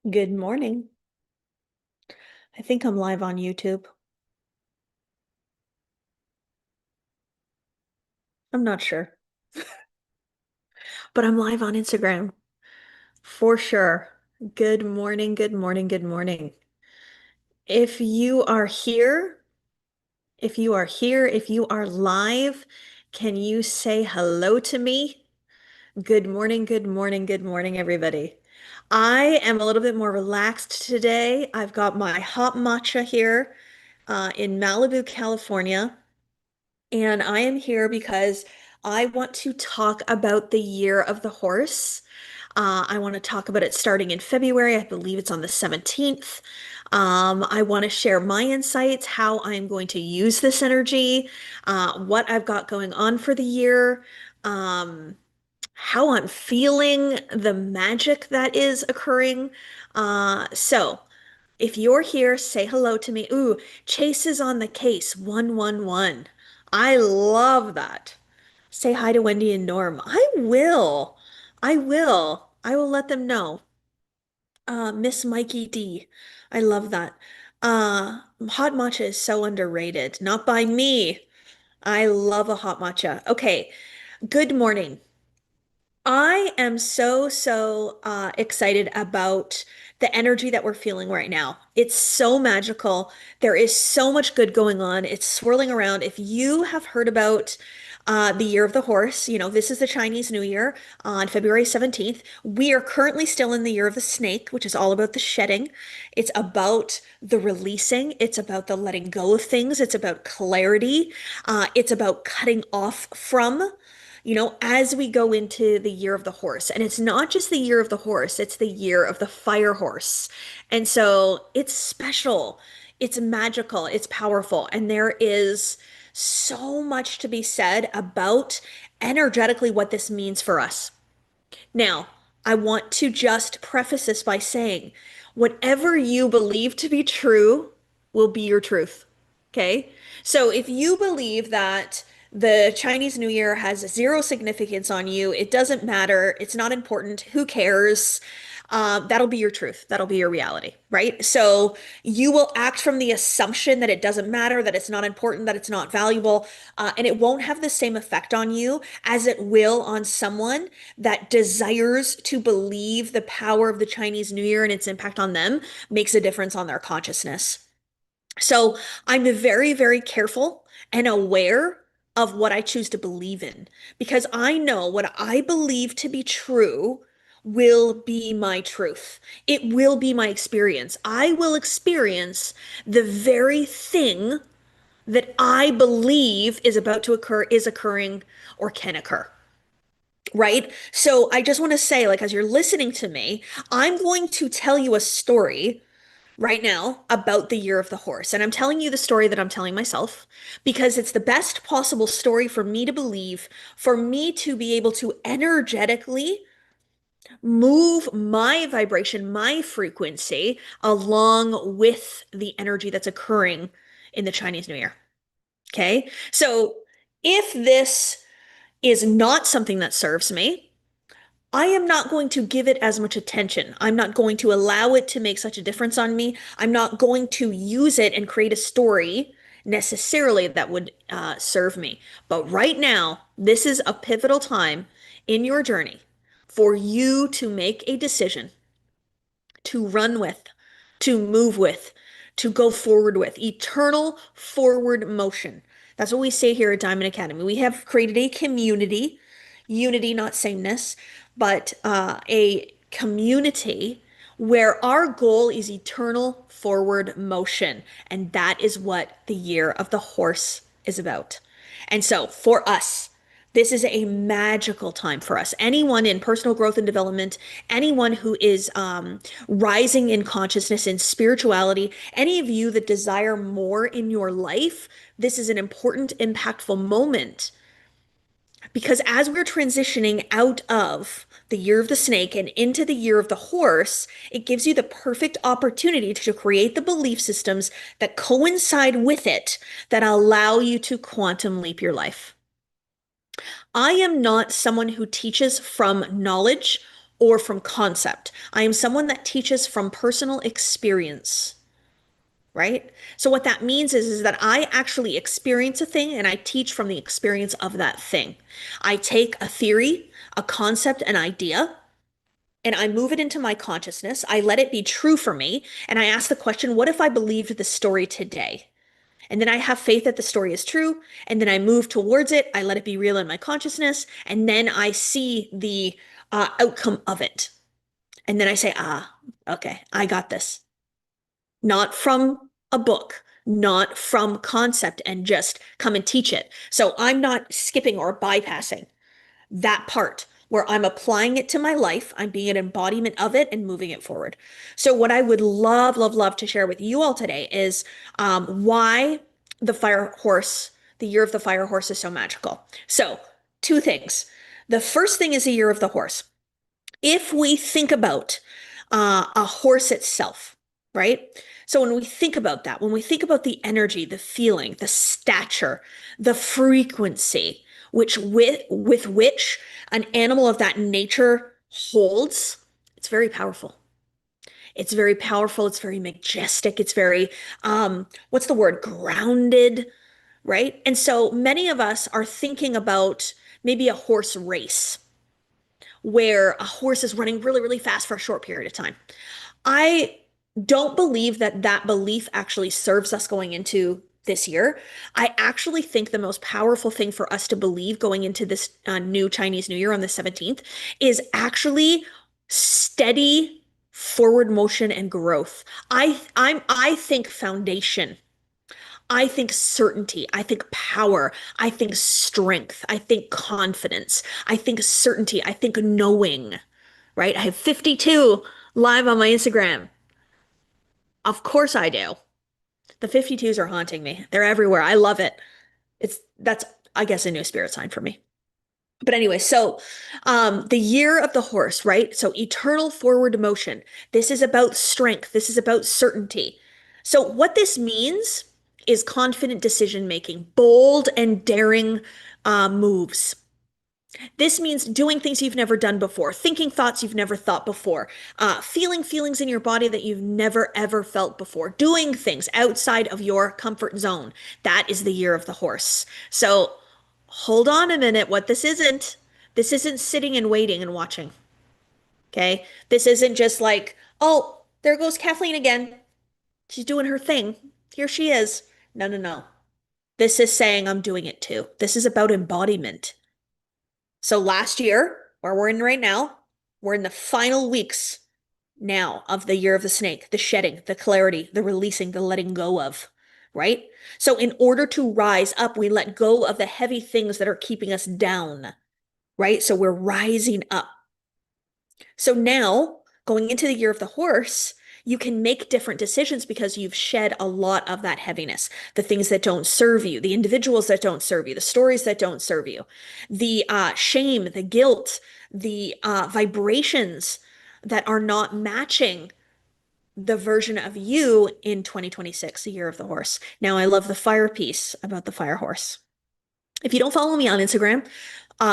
Good morning. I think I'm live on YouTube. I'm not sure, but I'm live on Instagram for sure. Good morning, good morning, good morning. If you are here, if you are live, can you say hello to me? Good morning, good morning, good morning, everybody. I am a little bit more relaxed today. I've got my hot matcha here in Malibu, California. And I am here because I want to talk about the year of the horse. I want to talk about it starting in February. I believe it's on the 17th. I want to share my insights, how I'm going to use this energy, what I've got going on for the year, um, how I'm feeling, the magic that is occurring. So if you're here, say hello to me. Ooh, Chase is on the case, 111. I love that. Say hi to Wendy and Norm. I will. I will. I will let them know. Miss Mikey D. I love that. Hot matcha is so underrated. Not by me. I love a hot matcha. Okay. Good morning. I am so excited about the energy that we're feeling right now. It's so magical. There is so much good going on. It's swirling around. If you have heard about the Year of the Horse, this is the Chinese New Year on February 17th. We are currently still in the Year of the Snake, which is all about the shedding. It's about the releasing. It's about the letting go of things. It's about clarity. It's about cutting off from as we go into the year of the horse. And it's not just the year of the horse, it's the year of the fire horse. And so it's special, it's magical, it's powerful. And there is so much to be said about energetically what this means for us. Now, I want to just preface this by saying whatever you believe to be true will be your truth. Okay? So if you believe that the Chinese New Year has zero significance on you, it doesn't matter, it's not important, who cares? That'll be your truth. That'll be your reality, right? So you will act from the assumption that it doesn't matter, that it's not important, that it's not valuable, and it won't have the same effect on you as it will on someone that desires to believe the power of the Chinese New Year and its impact on them makes a difference on their consciousness. So I'm very, very careful and aware of what I choose to believe in because I know what I believe to be true will be my truth. It will be my experience. I will experience the very thing that I believe is about to occur, is occurring, or can occur. Right? So I just want to say, like, as you're listening to me, I'm going to tell you a story right now about the year of the horse. And I'm telling you the story that I'm telling myself because it's the best possible story for me to believe, for me to be able to energetically move my vibration, my frequency along with the energy that's occurring in the Chinese New Year. Okay. So if this is not something that serves me, I am not going to give it as much attention. I'm not going to allow it to make such a difference on me. I'm not going to use it and create a story necessarily that would serve me. But right now, this is a pivotal time in your journey for you to make a decision to run with, to move with, to go forward with. Eternal forward motion. That's what we say here at Diamond Academy. We have created a community, unity, not sameness, but a community where our goal is eternal forward motion. And that is what the year of the horse is about. And so for us, this is a magical time for us. Anyone in personal growth and development, anyone who is rising in consciousness and spirituality, any of you that desire more in your life, this is an important, impactful moment. Because as we're transitioning out of the year of the snake and into the year of the horse, it gives you the perfect opportunity to create the belief systems that coincide with it that allow you to quantum leap your life. I am not someone who teaches from knowledge or from concept. I am someone that teaches from personal experience, right? So what that means is that I actually experience a thing and I teach from the experience of that thing. I take a theory, a concept, an idea, and I move it into my consciousness. I let it be true for me, and I ask the question, what if I believed this story today? And then I have faith that the story is true, and then I move towards it. I let it be real in my consciousness, and then I see the outcome of it. And then I say, okay, I got this. Not from a book, not from concept, and just come and teach it. So I'm not skipping or bypassing that part where I'm applying it to my life. I'm being an embodiment of it and moving it forward. So, what I would love, love, love to share with you all today is why the fire horse, the year of the fire horse, is so magical. So, two things. The first thing is the year of the horse. If we think about a horse itself, right? So when we think about that, when we think about the energy, the feeling, the stature, the frequency, with which an animal of that nature holds, it's very powerful. It's very powerful. It's very majestic. It's very, what's the word? Grounded, right? And so many of us are thinking about maybe a horse race where a horse is running really, really fast for a short period of time. I don't believe that that belief actually serves us going into this year. I actually think the most powerful thing for us to believe going into this new Chinese New Year on the 17th is actually steady forward motion and growth. I think foundation. I think certainty. I think power. I think strength. I think confidence. I think certainty. I think knowing, right? I have 52 live on my Instagram. Of course I do. The 52s are haunting me. They're everywhere. I love it. That's, I guess, a new spirit sign for me. But anyway, so the year of the horse, right? So eternal forward motion. This is about strength. This is about certainty. So what this means is confident decision making, bold and daring moves. This means doing things you've never done before, thinking thoughts you've never thought before, feeling feelings in your body that you've never ever felt before, doing things outside of your comfort zone. That is the year of the horse. So hold on a minute. This isn't sitting and waiting and watching. Okay. This isn't just like, oh, there goes Kathleen again. She's doing her thing. Here she is. No, no, no. This is saying I'm doing it too. This is about embodiment. So last year, where we're in right now, we're in the final weeks now of the year of the snake, the shedding, the clarity, the releasing, the letting go of, right? So in order to rise up, we let go of the heavy things that are keeping us down, right? So we're rising up. So now, going into the year of the horse, you can make different decisions because you've shed a lot of that heaviness, the things that don't serve you, the individuals that don't serve you, the stories that don't serve you, the shame, the guilt, the vibrations that are not matching the version of you in 2026, the year of the horse. Now, I love the fire piece about the fire horse. If you don't follow me on Instagram,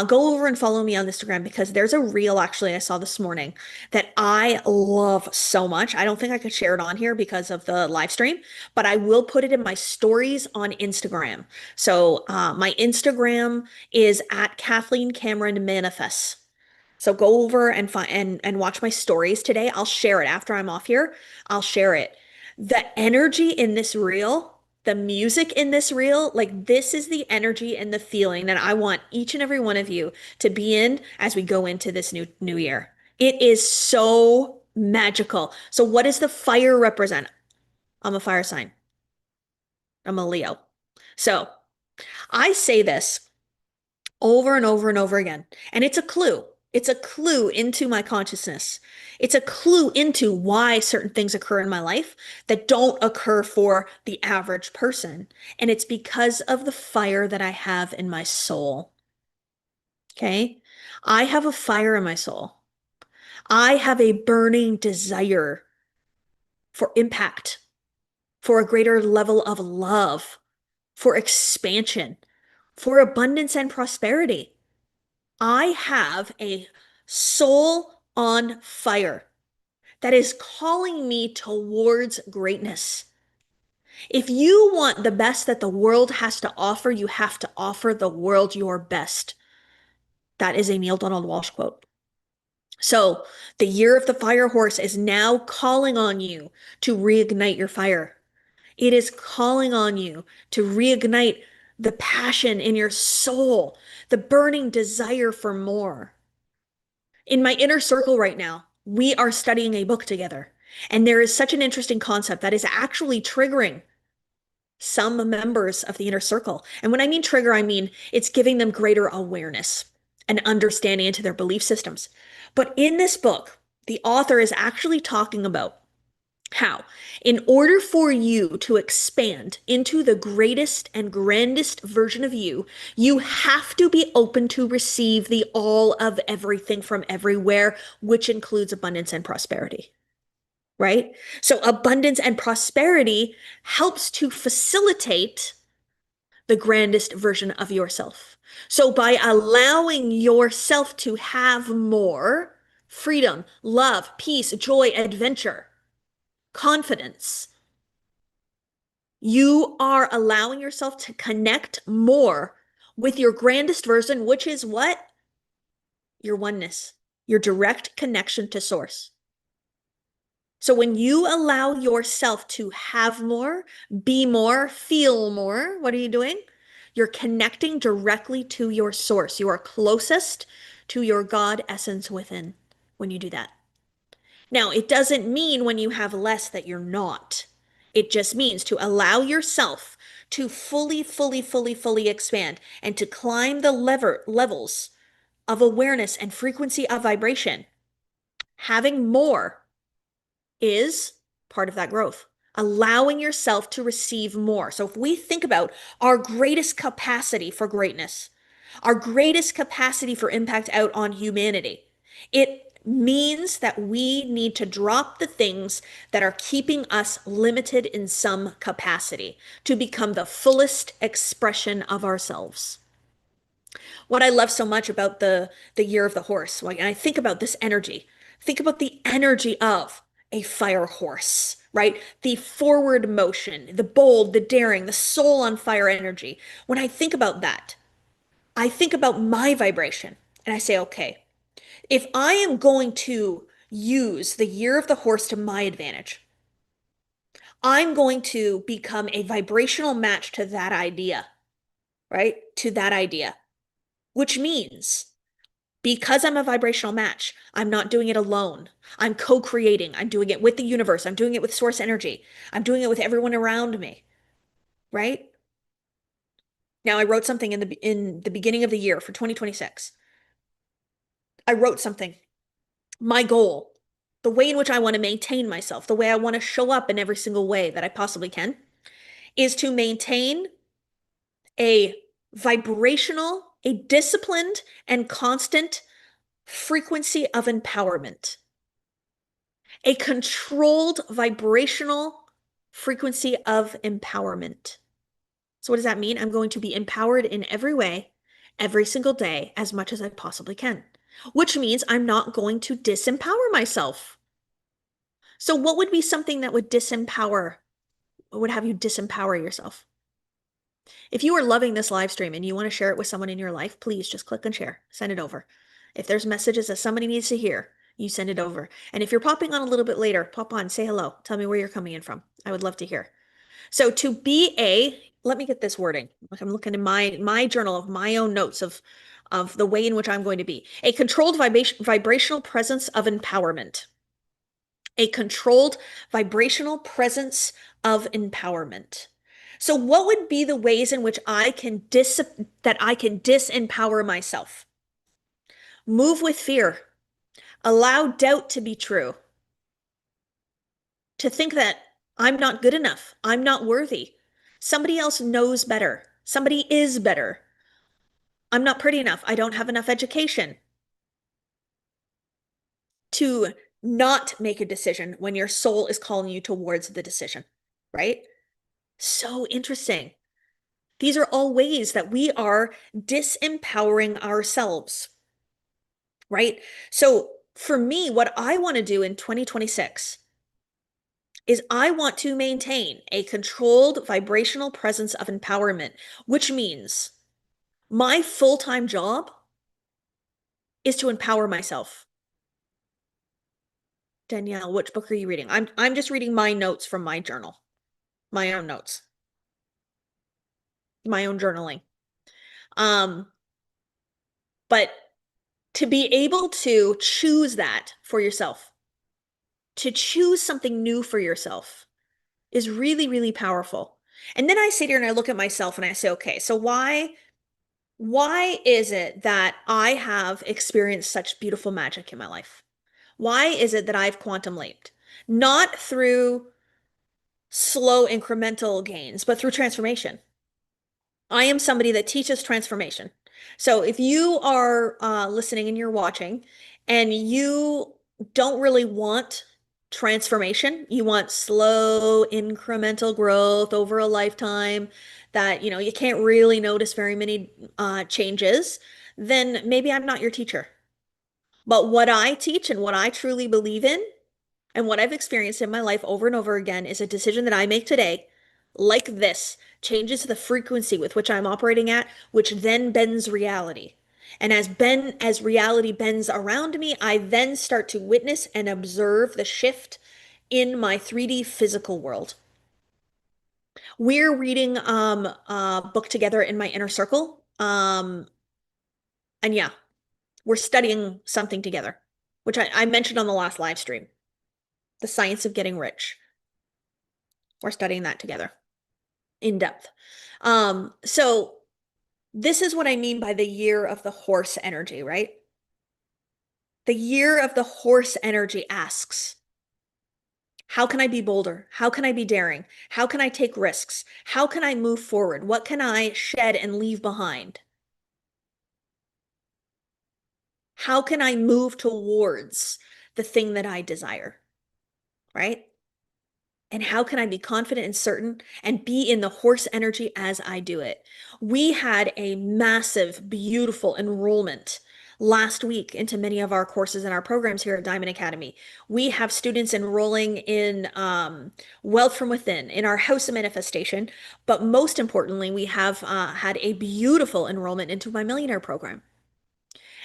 go over and follow me on Instagram because there's a reel actually I saw this morning that I love so much. I don't think I could share it on here because of the live stream, but I will put it in my stories on Instagram. So my Instagram is at Kathleen Cameron Manifests. So go over and find and watch my stories today. I'll share it after I'm off here. I'll share it. The energy in this reel, the music in this reel, like this is the energy and the feeling that I want each and every one of you to be in as we go into this new year. It is so magical. So what does the fire represent? I'm a fire sign. I'm a Leo. So I say this over and over and over again. And it's a clue. It's a clue into my consciousness. It's a clue into why certain things occur in my life that don't occur for the average person. And it's because of the fire that I have in my soul. Okay? I have a fire in my soul. I have a burning desire for impact, for a greater level of love, for expansion, for abundance and prosperity. I have a soul on fire that is calling me towards greatness. If you want the best that the world has to offer, you have to offer the world your best. That is a Neale Donald Walsch quote. So the year of the fire horse is now calling on you to reignite your fire. It is calling on you to reignite the passion in your soul, the burning desire for more. In my inner circle right now, we are studying a book together, and there is such an interesting concept that is actually triggering some members of the inner circle. And when I mean trigger, I mean it's giving them greater awareness and understanding into their belief systems. But in this book, the author is actually talking about how, in order for you to expand into the greatest and grandest version of you, you have to be open to receive the all of everything from everywhere, which includes abundance and prosperity. Right? So abundance and prosperity helps to facilitate the grandest version of yourself. So by allowing yourself to have more freedom, love, peace, joy, adventure, confidence, you are allowing yourself to connect more with your grandest version, which is what? Your oneness, your direct connection to source. So when you allow yourself to have more, be more, feel more, what are you doing? You're connecting directly to your source. You are closest to your God essence within when you do that. Now, it doesn't mean when you have less that you're not. It just means to allow yourself to fully expand and to climb the levels of awareness and frequency of vibration. Having more is part of that growth. Allowing yourself to receive more. So if we think about our greatest capacity for greatness, our greatest capacity for impact out on humanity, it means that we need to drop the things that are keeping us limited in some capacity to become the fullest expression of ourselves. What I love so much about the year of the horse, and I think about this energy. Think about the energy of a fire horse, right? The forward motion, the bold, the daring, the soul on fire energy. When I think about that, I think about my vibration and I say, okay, if I am going to use the year of the horse to my advantage, I'm going to become a vibrational match to that idea, right? To that idea, which means because I'm a vibrational match, I'm not doing it alone. I'm co-creating. I'm doing it with the universe. I'm doing it with source energy. I'm doing it with everyone around me, right? Now, I wrote something in the beginning of the year for 2026. I wrote something. My goal, the way in which I want to maintain myself, the way I want to show up in every single way that I possibly can, is to maintain a vibrational, a disciplined and constant frequency of empowerment. A controlled vibrational frequency of empowerment. So what does that mean? I'm going to be empowered in every way, every single day, as much as I possibly can, which means I'm not going to disempower myself. So what would be something that would disempower, would have you disempower yourself? If you are loving this live stream and you want to share it with someone in your life, please just click and share, send it over. If there's messages that somebody needs to hear, you send it over. And if you're popping on a little bit later, pop on, say hello, tell me where you're coming in from. I would love to hear. So to be let me get this wording. I'm looking in my journal of my own notes of the way in which I'm going to be. A controlled vibrational presence of empowerment. A controlled vibrational presence of empowerment. So what would be the ways in which I can disempower myself? Move with fear. Allow doubt to be true. To think that I'm not good enough. I'm not worthy. Somebody else knows better. Somebody is better. I'm not pretty enough. I don't have enough education. To not make a decision when your soul is calling you towards the decision, right? So interesting. These are all ways that we are disempowering ourselves, right? So For me, what I want to do in 2026 is I want to maintain a controlled vibrational presence of empowerment, which means my full-time job is to empower myself. Danielle, which book are you reading? I'm just reading my notes from my journal, my own notes, my own journaling. Um, but to be able to choose that for yourself, to choose something new for yourself is really, really powerful. And then I sit here and I look at myself and I say, okay, so why is it that I have experienced such beautiful magic in my life? Why is it that I've quantum leaped? Not through slow incremental gains, but through transformation. I am somebody that teaches transformation. So if you are listening and you're watching and you don't really want transformation, you want slow incremental growth over a lifetime that, you can't really notice very many changes, then maybe I'm not your teacher. But what I teach and what I truly believe in and what I've experienced in my life over and over again is a decision that I make today, like this, changes the frequency with which I'm operating at, which then bends reality. And as reality bends around me, I then start to witness and observe the shift in my 3D physical world. We're reading a book together in my inner circle. And yeah, we're studying something together, which I mentioned on the last live stream, The Science of Getting Rich. We're studying that together in depth. So this is what I mean by the year of the horse energy, right? The year of the horse energy asks, how can I be bolder? How can I be daring? How can I take risks? How can I move forward? What can I shed and leave behind? How can I move towards the thing that I desire, right? And how can I be confident and certain and be in the horse energy as I do it? We had a massive, beautiful enrollment last week into many of our courses and our programs here at Diamond Academy. We have students enrolling in Wealth from Within, in our House of Manifestation, but most importantly, we have had a beautiful enrollment into my Millionaire program.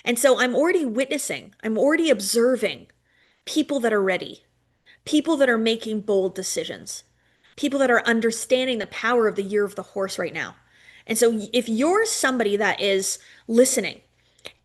And so I'm already witnessing, I'm already observing people that are ready, people that are making bold decisions, people that are understanding the power of the year of the horse right now. And so if you're somebody that is listening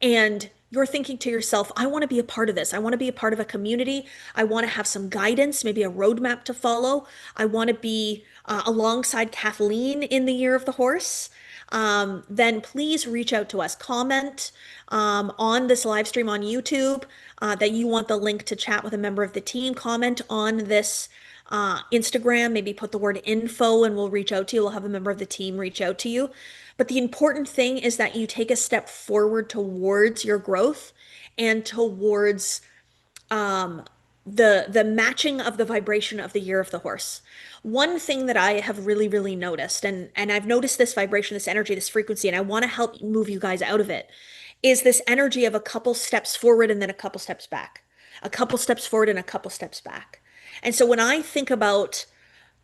and you're thinking to yourself, I want to be a part of this. I want to be a part of a community. I want to have some guidance, maybe a roadmap to follow. I want to be alongside Kathleen in the year of the horse. Then please reach out to us. Comment on this live stream on YouTube that you want the link to chat with a member of the team. Comment on this Instagram, maybe put the word info and we'll reach out to you. We'll have a member of the team reach out to you. But the important thing is that you take a step forward towards your growth and towards the matching of the vibration of the year of the horse. One thing that I have really, really noticed, and I've noticed this vibration, this energy, this frequency, and I want to help move you guys out of it, is this energy of a couple steps forward and then a couple steps back, a couple steps forward and a couple steps back. And so when I think about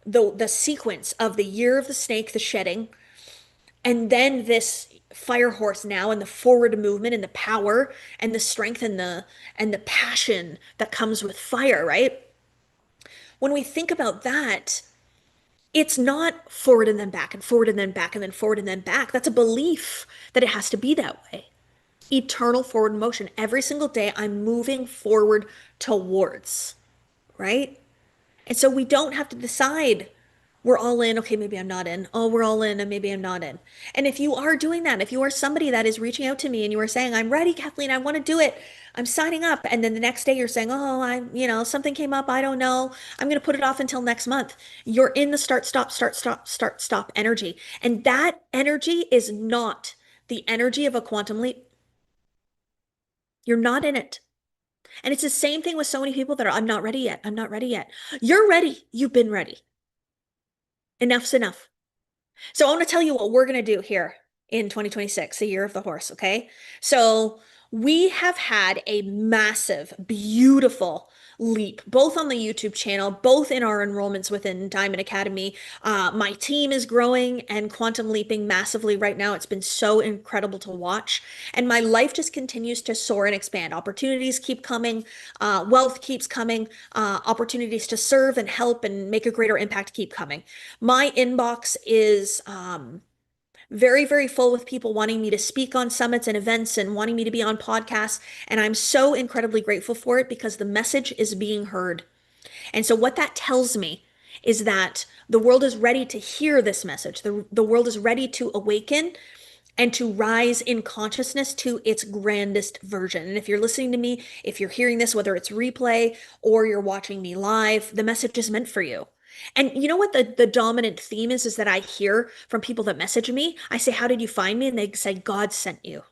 the sequence of the year of the snake, the shedding, and then this fire horse now and the forward movement and the power and the strength and the passion that comes with fire, right? When we think about that, it's not forward and then back and forward and then back and then forward and then back. That's a belief that it has to be that way. Eternal forward motion. Every single day I'm moving forward towards, right? And so we don't have to decide we're all in. Okay, maybe I'm not in. Oh, we're all in and maybe I'm not in. And if you are doing that, if you are somebody that is reaching out to me and you are saying, I'm ready, Kathleen, I want to do it. I'm signing up. And then the next day you're saying, oh, something came up. I don't know. I'm going to put it off until next month. You're in the start, stop energy. And that energy is not the energy of a quantum leap. You're not in it. And it's the same thing with so many people that are, I'm not ready yet. I'm not ready yet. You're ready. You've been ready. Enough's enough. So I want to tell you what we're going to do here in 2026, the year of the horse. Okay. So We have had a massive, beautiful leap, both on the YouTube channel, both in our enrollments within Diamond Academy. My team is growing and quantum leaping massively right now. It's been so incredible to watch. And my life just continues to soar and expand. Opportunities keep coming, wealth keeps coming, opportunities to serve and help and make a greater impact keep coming. My inbox is very, very full with people wanting me to speak on summits and events and wanting me to be on podcasts. And I'm so incredibly grateful for it because the message is being heard. And so, what that tells me is that the world is ready to hear this message. The world is ready to awaken and to rise in consciousness to its grandest version. And if you're listening to me, if you're hearing this, whether it's replay or you're watching me live, the message is meant for you. And you know what the dominant theme is that I hear from people that message me? I say, "How did you find me?" And they say, "God sent you."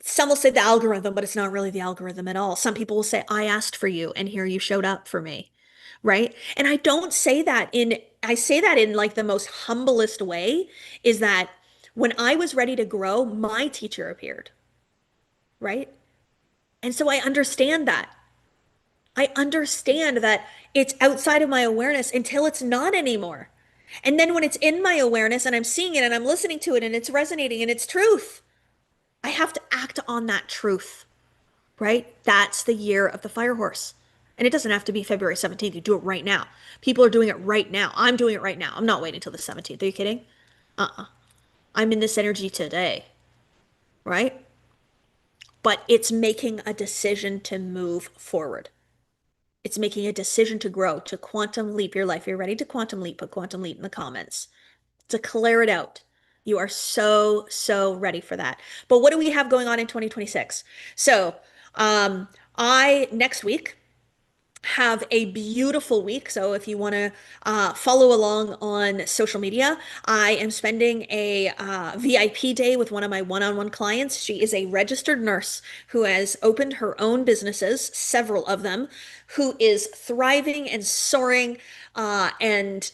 Some will say the algorithm, but it's not really the algorithm at all. Some people will say, "I asked for you, and here you showed up for me." Right? And I don't say that in, I say that in like the most humblest way, is that when I was ready to grow, my teacher appeared, right? And so I understand that. I understand that it's outside of my awareness until it's not anymore. And then when it's in my awareness and I'm seeing it and I'm listening to it and it's resonating and it's truth, I have to act on that truth, right? That's the year of the fire horse. And it doesn't have to be February 17th. You do it right now. People are doing it right now. I'm doing it right now. I'm not waiting till the 17th. Are you kidding? Uh-uh. I'm in this energy today, right? But it's making a decision to move forward. It's making a decision to grow, to quantum leap your life. If you're ready to quantum leap, put quantum leap in the comments. To clear it out. You are so, so ready for that. But what do we have going on in 2026? So, I next week have a beautiful week. So if you want to follow along on social media, I am spending a VIP day with one of my one-on-one clients. She is a registered nurse who has opened her own businesses, several of them, who is thriving and soaring and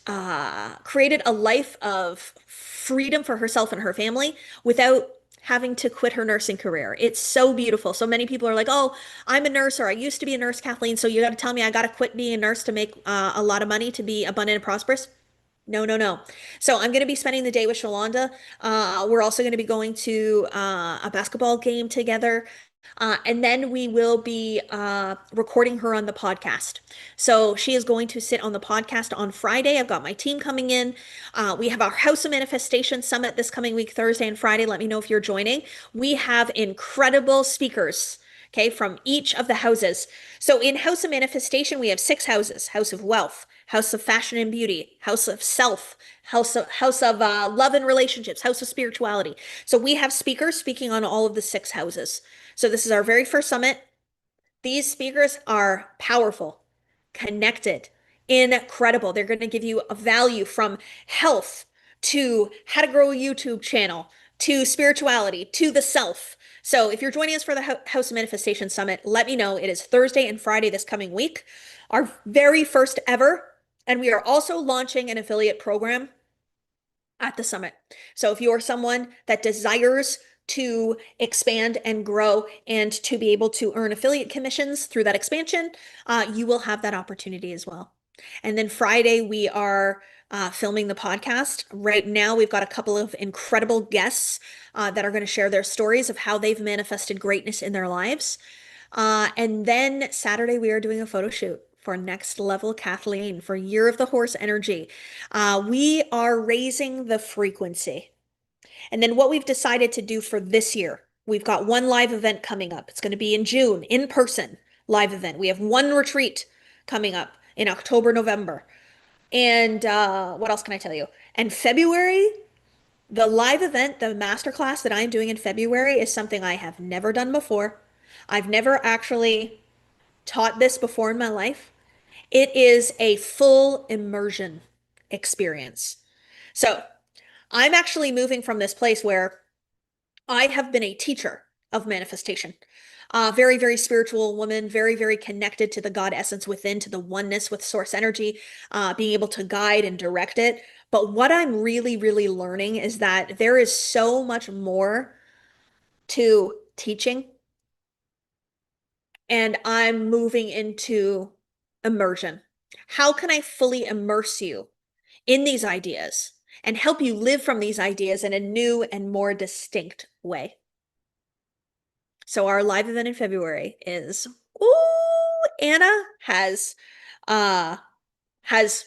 created a life of freedom for herself and her family without having to quit her nursing career. It's so beautiful. So many people are like, "Oh, I'm a nurse, or I used to be a nurse, Kathleen. So you got to tell me I got to quit being a nurse to make a lot of money to be abundant and prosperous." No, no, no. So I'm going to be spending the day with Shalonda. We're also going to be going to a basketball game together. And then we will be recording her on the podcast. So she is going to sit on the podcast on Friday. I've got my team coming in. We have our House of Manifestation Summit this coming week, Thursday and Friday. Let me know if you're joining. We have incredible speakers, okay, from each of the houses. So in House of Manifestation, we have 6 houses: House of Wealth, House of Fashion and Beauty, House of Self, House of Love and Relationships, House of Spirituality. So we have speakers speaking on all of the 6 houses. So this is our very first summit. These speakers are powerful, connected, incredible. They're going to give you a value from health to how to grow a YouTube channel to spirituality to the self. So if you're joining us for the House Manifestation Summit, let me know. It is Thursday and Friday this coming week, our very first ever. And we are also launching an affiliate program at the summit. So if you are someone that desires to expand and grow and to be able to earn affiliate commissions through that expansion, you will have that opportunity as well. And then Friday, we are filming the podcast. Right now, we've got a couple of incredible guests that are going to share their stories of how they've manifested greatness in their lives. And then Saturday, we are doing a photo shoot for Next Level Kathleen for Year of the Horse Energy. We are raising the frequency. And then what we've decided to do for this year, we've got one live event coming up. It's going to be in June, in person live event. We have one retreat coming up in October, November. And what else can I tell you? And February, the live event, the masterclass that I'm doing in February is something I have never done before. I've never actually taught this before in my life. It is a full immersion experience. So I'm actually moving from this place where I have been a teacher of manifestation. Very, very spiritual woman, very, very connected to the God essence within, to the oneness with source energy, being able to guide and direct it. But what I'm really, really learning is that there is so much more to teaching, and I'm moving into immersion. How can I fully immerse you in these ideas and help you live from these ideas in a new and more distinct way? So our live event in February is, ooh, uh has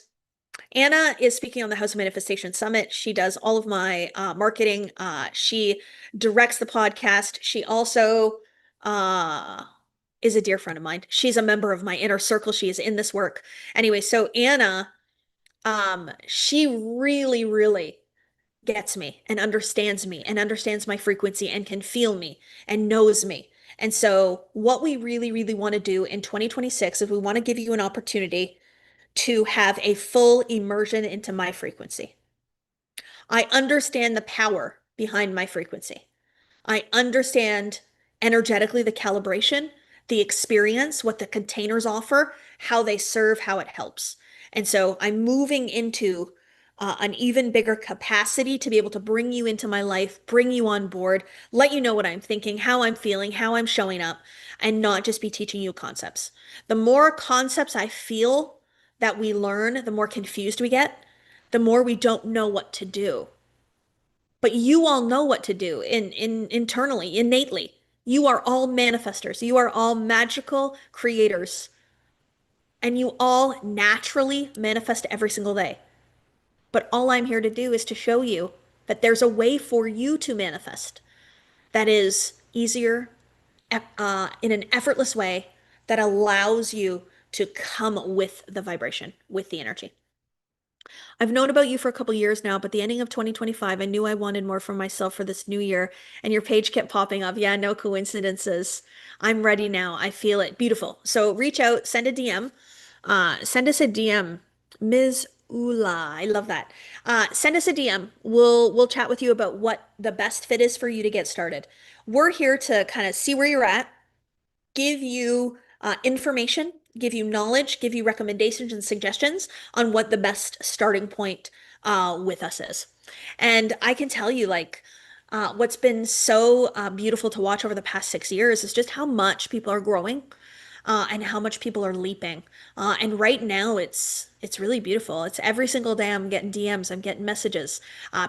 Anna is speaking on the House of Manifestation Summit. She does all of my marketing. She directs the podcast. She also is a dear friend of mine. She's a member of my inner circle. She is in this work. Anyway, so Anna, she really, really gets me and understands my frequency and can feel me and knows me. And so, what we really, really want to do in 2026 is we want to give you an opportunity to have a full immersion into my frequency. I understand the power behind my frequency. I understand energetically the calibration, the experience, what the containers offer, how they serve, how it helps. And so I'm moving into an even bigger capacity to be able to bring you into my life, bring you on board, let you know what I'm thinking, how I'm feeling, how I'm showing up, and not just be teaching you concepts. The more concepts I feel that we learn, the more confused we get, the more we don't know what to do. But you all know what to do in internally, innately. You are all manifestors. You are all magical creators. And you all naturally manifest every single day. But all I'm here to do is to show you that there's a way for you to manifest that is easier, in an effortless way that allows you to come with the vibration, with the energy. I've known about you for a couple years now, but the ending of 2025, I knew I wanted more for myself for this new year, and your page kept popping up. Yeah, no coincidences. I'm ready now. I feel it. Beautiful. So reach out, send a DM. Send us a DM. Ms. Ula, I love that. Send us a DM. We'll chat with you about what the best fit is for you to get started. We're here to kind of see where you're at, give you information, give you knowledge, give you recommendations and suggestions on what the best starting point with us is. And I can tell you, like, what's been so beautiful to watch over the past 6 years is just how much people are growing and how much people are leaping. And right now, it's really beautiful. It's every single day I'm getting DMs, I'm getting messages.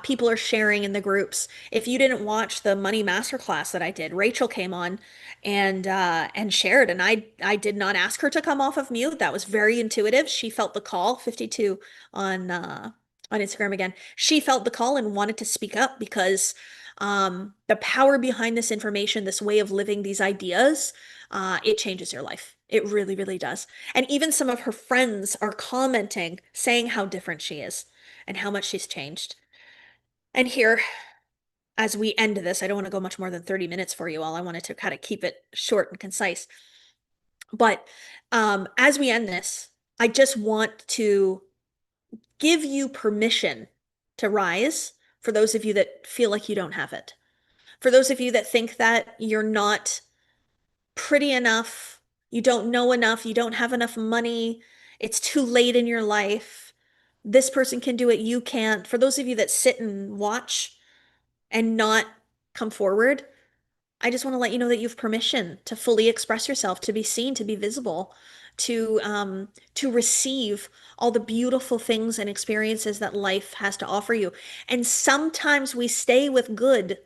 People are sharing in the groups. If you didn't watch the money masterclass that I did, Rachel came on and shared, and I did not ask her to come off of mute. That was very intuitive. She felt the call. 52 on Instagram again. She felt the call and wanted to speak up because the power behind this information, this way of living, these ideas, it changes your life. It really, really does. And even some of her friends are commenting, saying how different she is and how much she's changed. And here, as we end this, I don't want to go much more than 30 minutes for you all. I wanted to kind of keep it short and concise. But as we end this, I just want to give you permission to rise for those of you that feel like you don't have it. For those of you that think that you're not pretty enough, you don't know enough, you don't have enough money, it's too late in your life, this person can do it, you can't. For those of you that sit and watch and not come forward, I just want to let you know that you have permission to fully express yourself, to be seen, to be visible, to receive all the beautiful things and experiences that life has to offer you. And sometimes we stay with good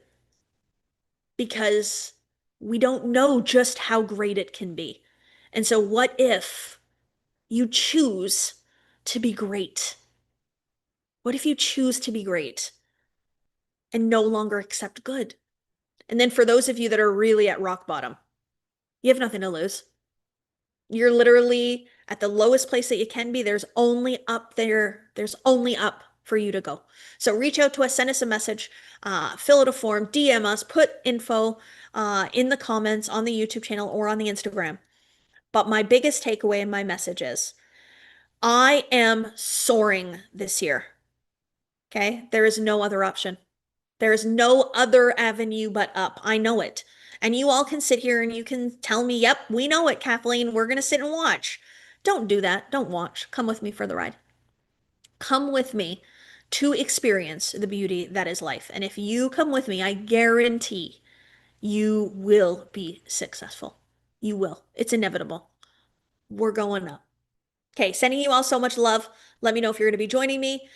because we don't know just how great it can be. And so, what if you choose to be great? What if you choose to be great and no longer accept good? And then, for those of you that are really at rock bottom, you have nothing to lose. You're literally at the lowest place that you can be. There's only up there, there's only up for you to go. So reach out to us, send us a message, fill out a form, DM us, put info in the comments on the YouTube channel or on the Instagram. But my biggest takeaway in my message is I am soaring this year. Okay. There is no other option. There is no other avenue but up. I know it. And you all can sit here and you can tell me, yep, we know it, Kathleen. We're going to sit and watch. Don't do that. Don't watch. Come with me for the ride. Come with me to experience the beauty that is life. And if you come with me, I guarantee You will be successful. You will. It's inevitable. We're going up. Okay, sending you all so much love. Let me know if you're going to be joining me.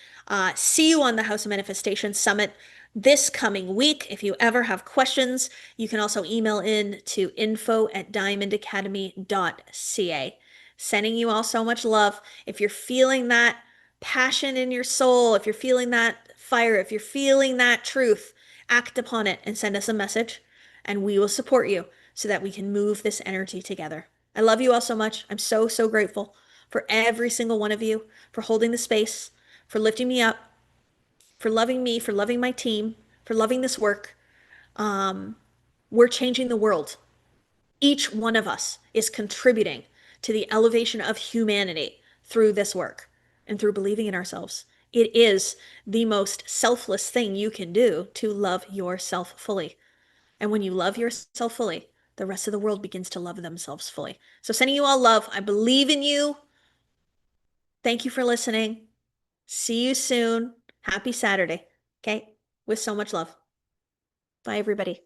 See you on the House of Manifestation Summit this coming week. If you ever have questions, you can also email in to info@diamondacademy.ca. Sending you all so much love. If you're feeling that passion in your soul, if you're feeling that fire, if you're feeling that truth, act upon it and send us a message, and we will support you so that we can move this energy together. I love you all so much. I'm so, so grateful for every single one of you, for holding the space, for lifting me up, for loving me, for loving my team, for loving this work. Um, we're changing the world. Each one of us is contributing to the elevation of humanity through this work and through believing in ourselves. It is the most selfless thing you can do to love yourself fully. And when you love yourself fully, the rest of the world begins to love themselves fully. So, sending you all love. I believe in you. Thank you for listening. See you soon. Happy Saturday. Okay? With so much love. Bye, everybody.